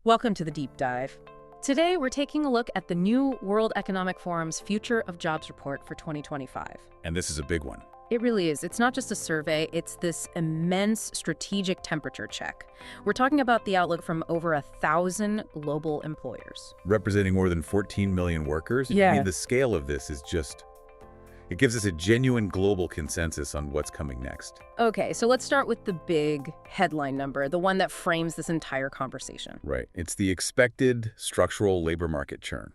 Welcome to the Deep Dive. Today, we're taking a look at the new World Economic Forum's Future of Jobs report for 2025. And this is a big one. It really is. It's not just a survey, it's this immense strategic temperature check. We're talking about the outlook from over 1,000 global employers. Representing more than 14 million workers? Yeah. I mean, the scale of this is just... It gives us a genuine global consensus on what's coming next. Okay, so let's start with the big headline number, the one that frames this entire conversation. Right. It's the expected structural labor market churn.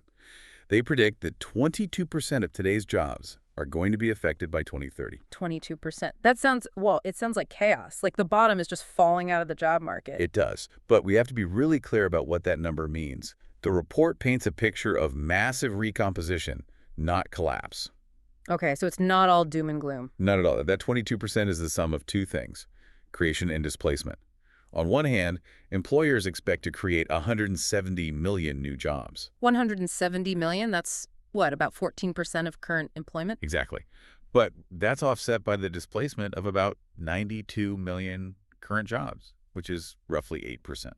They predict that 22% of today's jobs are going to be affected by 2030. 22%. That sounds, well, it sounds like chaos. Like the bottom is just falling out of the job market. It does. But we have to be really clear about what that number means. The report paints a picture of massive recomposition, not collapse. Okay, so it's not all doom and gloom. Not at all. That 22% is the sum of two things, creation and displacement. On one hand, employers expect to create 170 million new jobs. 170 million, that's what, about 14% of current employment? Exactly. But that's offset by the displacement of about 92 million current jobs, which is roughly 8%.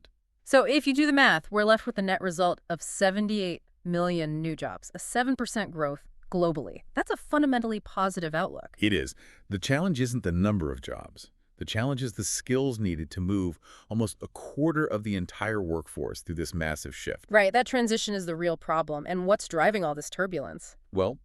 So if you do the math, we're left with a net result of 78 million new jobs, a 7% growth globally. That's a fundamentally positive outlook. It is. The challenge isn't the number of jobs. The challenge is the skills needed to move almost a quarter of the entire workforce through this massive shift. Right, that transition is the real problem. And what's driving all this turbulence? Well,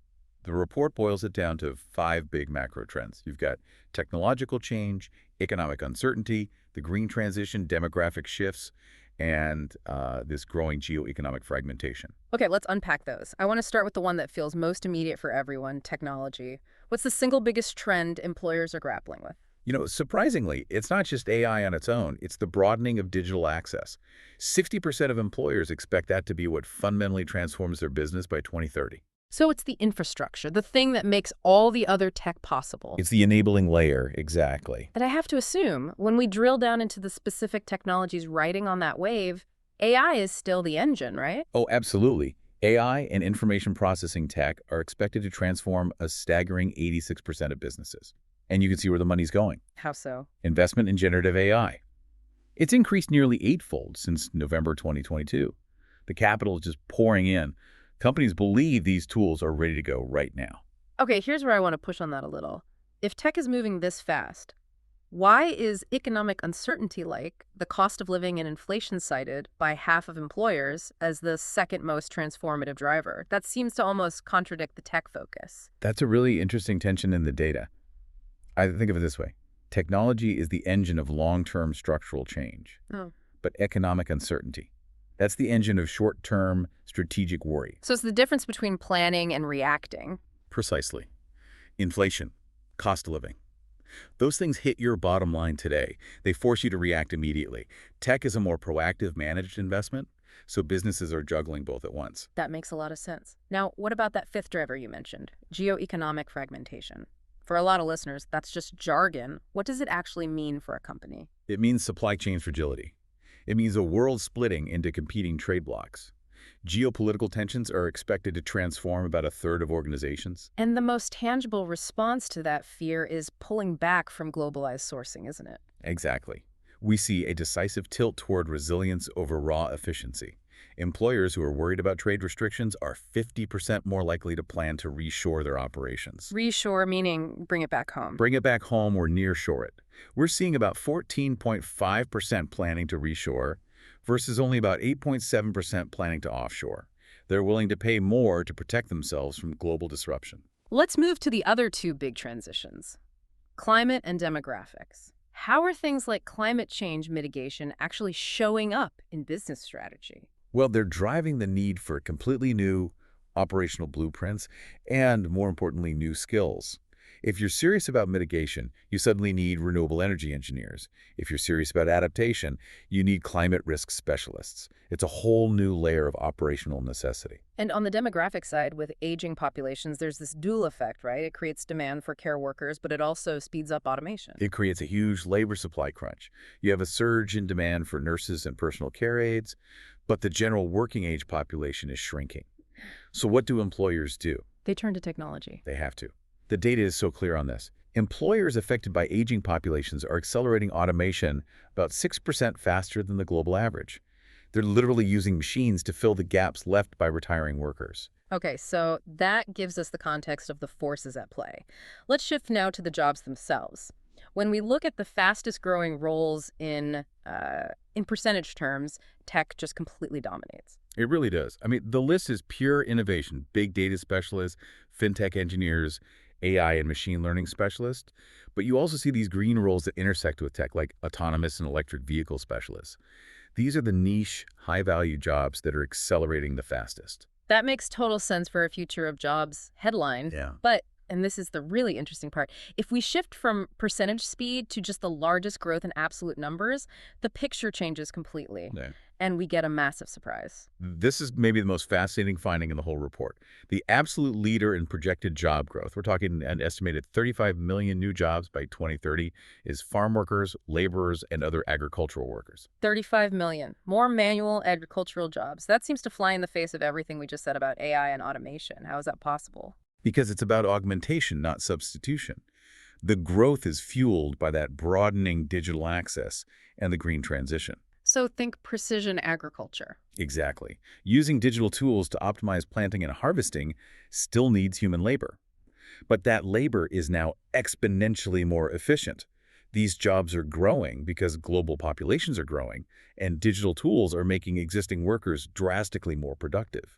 the report boils it down to 5 big macro trends. You've got technological change, economic uncertainty, the green transition, demographic shifts, and this growing geoeconomic fragmentation. Okay, let's unpack those. I want to start with the one that feels most immediate for everyone, technology. What's the single biggest trend employers are grappling with? You know, surprisingly, it's not just AI on its own. It's the broadening of digital access. 60% of employers expect that to be what fundamentally transforms their business by 2030. So it's the infrastructure, the thing that makes all the other tech possible. It's the enabling layer, exactly. And I have to assume, when we drill down into the specific technologies riding on that wave, AI is still the engine, right? Oh, absolutely. AI and information processing tech are expected to transform a staggering 86% of businesses. And you can see where the money's going. How so? Investment in generative AI. It's increased nearly eightfold since November 2022. The capital is just pouring in. Companies believe these tools are ready to go right now. Okay, here's where I want to push on that a little. If tech is moving this fast, why is economic uncertainty like the cost of living and inflation cited by half of employers as the second most transformative driver? That seems to almost contradict the tech focus. That's a really interesting tension in the data. I think of it this way. Technology is the engine of long-term structural change, but economic uncertainty. That's the engine of short-term strategic worry. So it's the difference between planning and reacting. Precisely. Inflation, cost of living. Those things hit your bottom line today. They force you to react immediately. Tech is a more proactive, managed investment, so businesses are juggling both at once. That makes a lot of sense. Now, what about that fifth driver you mentioned, geoeconomic fragmentation? For a lot of listeners, that's just jargon. What does it actually mean for a company? It means supply chain fragility. It means a world splitting into competing trade blocs. Geopolitical tensions are expected to transform about a third of organizations. And the most tangible response to that fear is pulling back from globalized sourcing, isn't it? Exactly. We see a decisive tilt toward resilience over raw efficiency. Employers who are worried about trade restrictions are 50% more likely to plan to reshore their operations. Reshore meaning bring it back home. Bring it back home or nearshore it. We're seeing about 14.5% planning to reshore versus only about 8.7% planning to offshore. They're willing to pay more to protect themselves from global disruption. Let's move to the other two big transitions, climate and demographics. How are things like climate change mitigation actually showing up in business strategy? Well, they're driving the need for completely new operational blueprints and, more importantly, new skills. If you're serious about mitigation, you suddenly need renewable energy engineers. If you're serious about adaptation, you need climate risk specialists. It's a whole new layer of operational necessity. And on the demographic side, with aging populations, there's this dual effect, right? It creates demand for care workers, but it also speeds up automation. It creates a huge labor supply crunch. You have a surge in demand for nurses and personal care aides, but the general working age population is shrinking. So what do employers do? They turn to technology. They have to. The data is so clear on this. Employers affected by aging populations are accelerating automation about 6% faster than the global average. They're literally using machines to fill the gaps left by retiring workers. Okay, so that gives us the context of the forces at play. Let's shift now to the jobs themselves. When we look at the fastest growing roles in percentage terms, tech just completely dominates. It really does. I mean, the list is pure innovation. Big data specialists, fintech engineers, AI and machine learning specialists. But you also see these green roles that intersect with tech, like autonomous and electric vehicle specialists. These are the niche, high-value jobs that are accelerating the fastest. That makes total sense for a future of jobs headline. Yeah. But, and this is the really interesting part, if we shift from percentage speed to just the largest growth in absolute numbers, the picture changes completely. Yeah. And we get a massive surprise. This is maybe the most fascinating finding in the whole report. The absolute leader in projected job growth, we're talking an estimated 35 million new jobs by 2030, is farm workers, laborers, and other agricultural workers. 35 million. More manual agricultural jobs. That seems to fly in the face of everything we just said about AI and automation. How is that possible? Because it's about augmentation, not substitution. The growth is fueled by that broadening digital access and the green transition. So think precision agriculture. Exactly. Using digital tools to optimize planting and harvesting still needs human labor. But that labor is now exponentially more efficient. These jobs are growing because global populations are growing, and digital tools are making existing workers drastically more productive.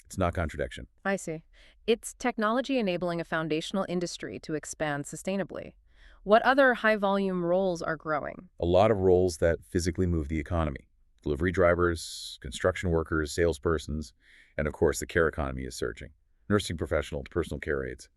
It's not contradiction. I see. It's technology enabling a foundational industry to expand sustainably. What other high-volume roles are growing? A lot of roles that physically move the economy. Delivery drivers, construction workers, salespersons, and of course the care economy is surging. Nursing professionals, personal care aides.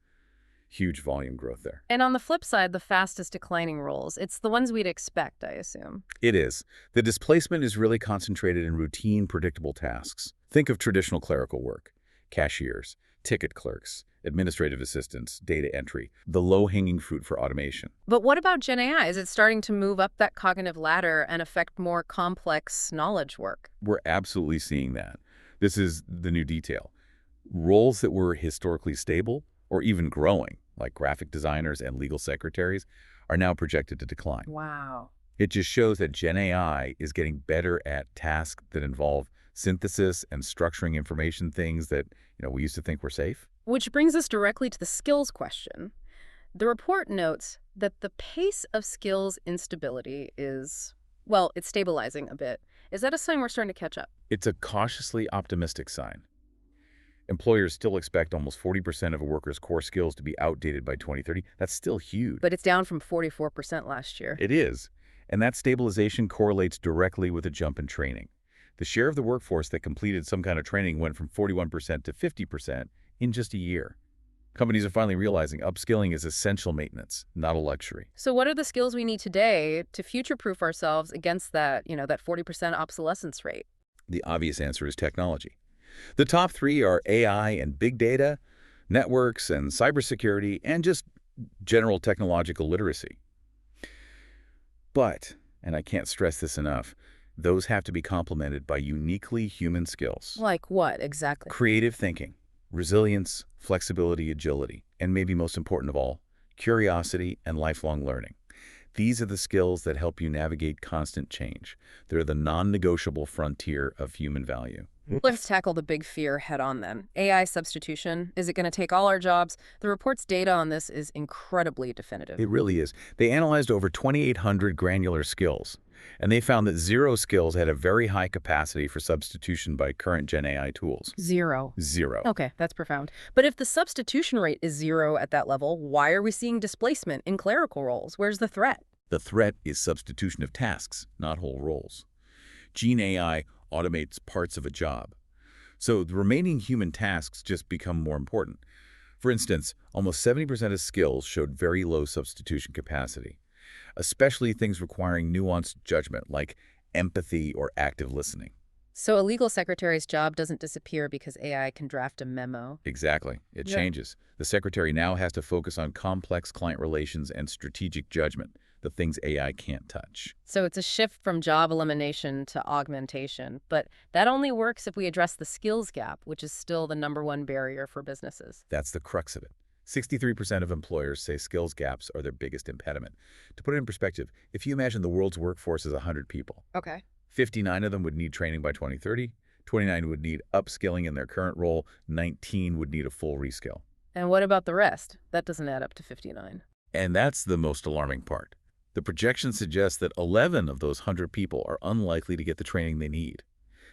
Huge volume growth there. And on the flip side, the fastest declining roles. It's the ones we'd expect, I assume. It is. The displacement is really concentrated in routine, predictable tasks. Think of traditional clerical work, cashiers, ticket clerks, administrative assistants, data entry, the low-hanging fruit for automation. But what about Gen AI? Is it starting to move up that cognitive ladder and affect more complex knowledge work? We're absolutely seeing that. This is the new detail. Roles that were historically stable or even growing, like graphic designers and legal secretaries, are now projected to decline. Wow. It just shows that Gen AI is getting better at tasks that involve synthesis and structuring information, things that we used to think were safe. Which brings us directly to the skills question. The report notes that the pace of skills instability is, well, it's stabilizing a bit. Is that a sign we're starting to catch up? It's a cautiously optimistic sign. Employers still expect almost 40% of a worker's core skills to be outdated by 2030. That's still huge. But it's down from 44% last year. It is. And that stabilization correlates directly with a jump in training. The share of the workforce that completed some kind of training went from 41% to 50% in just a year. Companies are finally realizing upskilling is essential maintenance, not a luxury. So what are the skills we need today to future-proof ourselves against that 40% obsolescence rate? The obvious answer is technology. The top three are AI and big data, networks and cybersecurity, and just general technological literacy. But, and I can't stress this enough, those have to be complemented by uniquely human skills. Like what, exactly? Creative thinking, resilience, flexibility, agility, and maybe most important of all, curiosity and lifelong learning. These are the skills that help you navigate constant change. They're the non-negotiable frontier of human value. Let's tackle the big fear head on then. AI substitution. Is it going to take all our jobs? The report's data on this is incredibly definitive. It really is. They analyzed over 2,800 granular skills, and they found that 0 skills had a very high capacity for substitution by current Gen AI tools. 0. 0. Okay, that's profound. But if the substitution rate is 0 at that level, why are we seeing displacement in clerical roles? Where's the threat? The threat is substitution of tasks, not whole roles. Gen AI automates parts of a job. So the remaining human tasks just become more important. For instance, almost 70% of skills showed very low substitution capacity, especially things requiring nuanced judgment like empathy or active listening. So a legal secretary's job doesn't disappear because AI can draft a memo. Exactly. It changes. The secretary now has to focus on complex client relations and strategic judgment, the things AI can't touch. So it's a shift from job elimination to augmentation, but that only works if we address the skills gap, which is still the #1 barrier for businesses. That's the crux of it. 63% of employers say skills gaps are their biggest impediment. To put it in perspective, if you imagine the world's workforce is 100 people, Okay. 59 of them would need training by 2030, 29 would need upskilling in their current role, 19 would need a full reskill. And what about the rest? That doesn't add up to 59. And that's the most alarming part. The projection suggests that 11 of those 100 people are unlikely to get the training they need.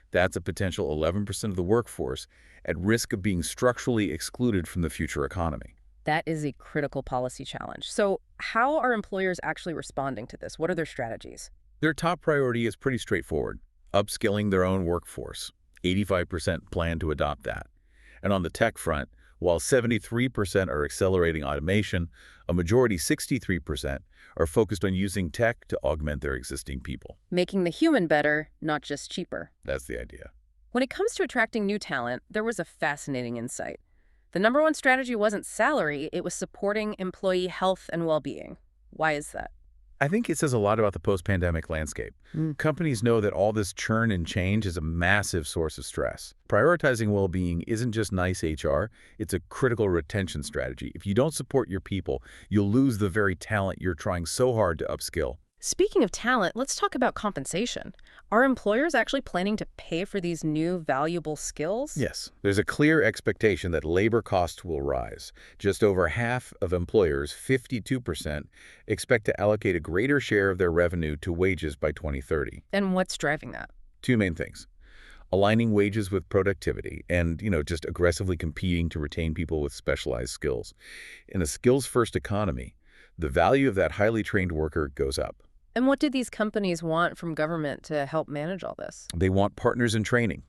That's a potential 11% of the workforce at risk of being structurally excluded from the future economy. That is a critical policy challenge. So how are employers actually responding to this? What are their strategies? Their top priority is pretty straightforward: upskilling their own workforce. 85% plan to adopt that. And on the tech front, while 73% are accelerating automation, a majority, 63%, are focused on using tech to augment their existing people. Making the human better, not just cheaper. That's the idea. When it comes to attracting new talent, there was a fascinating insight. The number one strategy wasn't salary, it was supporting employee health and well-being. Why is that? I think it says a lot about the post-pandemic landscape. Companies know that all this churn and change is a massive source of stress. Prioritizing well-being isn't just nice HR, it's a critical retention strategy. If you don't support your people, you'll lose the very talent you're trying so hard to upskill. Speaking of talent, let's talk about compensation. Are employers actually planning to pay for these new valuable skills? Yes, there's a clear expectation that labor costs will rise. Just over half of employers, 52%, expect to allocate a greater share of their revenue to wages by 2030. And what's driving that? Two main things: aligning wages with productivity and, just aggressively competing to retain people with specialized skills. In a skills-first economy, the value of that highly trained worker goes up. And what do these companies want from government to help manage all this? They want partners in training.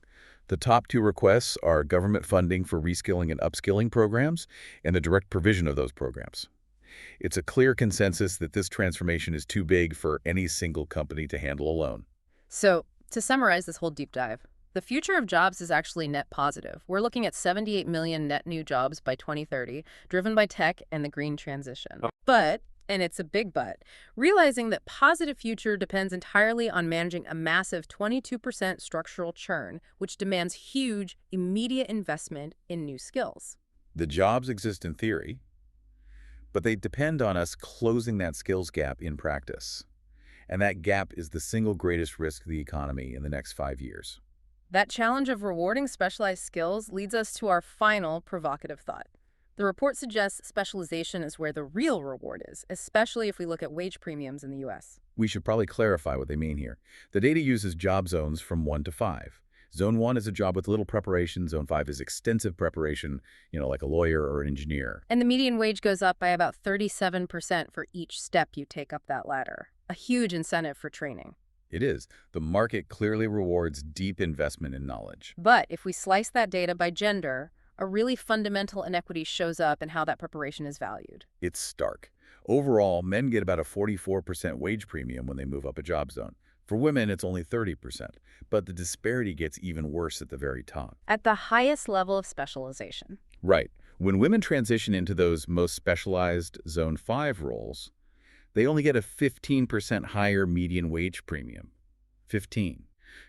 The top two requests are government funding for reskilling and upskilling programs and the direct provision of those programs. It's a clear consensus that this transformation is too big for any single company to handle alone. So, to summarize this whole deep dive, the future of jobs is actually net positive. We're looking at 78 million net new jobs by 2030, driven by tech and the green transition. But, and it's a big but, realizing that positive future depends entirely on managing a massive 22% structural churn, which demands huge, immediate investment in new skills. The jobs exist in theory, but they depend on us closing that skills gap in practice. And that gap is the single greatest risk to the economy in the next 5 years. That challenge of rewarding specialized skills leads us to our final provocative thought. The report suggests specialization is where the real reward is, especially if we look at wage premiums in the U.S. We should probably clarify what they mean here. The data uses job zones from 1 to 5. Zone 1 is a job with little preparation. Zone 5 is extensive preparation, like a lawyer or an engineer. And the median wage goes up by about 37% for each step you take up that ladder. A huge incentive for training. It is. The market clearly rewards deep investment in knowledge. But if we slice that data by gender, a really fundamental inequity shows up in how that preparation is valued. It's stark. Overall, men get about a 44% wage premium when they move up a job zone. For women, it's only 30%, but the disparity gets even worse at the very top. At the highest level of specialization. Right. When women transition into those most specialized Zone 5 roles, they only get a 15% higher median wage premium. 15.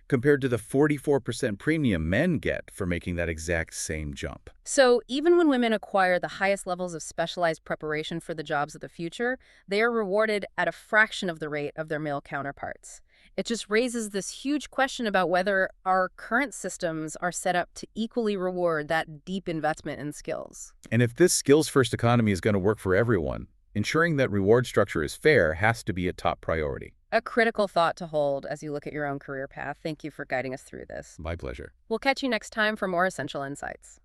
Compared to the 44% premium men get for making that exact same jump. So even when women acquire the highest levels of specialized preparation for the jobs of the future, they are rewarded at a fraction of the rate of their male counterparts. It just raises this huge question about whether our current systems are set up to equally reward that deep investment in skills. And if this skills-first economy is going to work for everyone, ensuring that reward structure is fair has to be a top priority. A critical thought to hold as you look at your own career path. Thank you for guiding us through this. My pleasure. We'll catch you next time for more essential insights.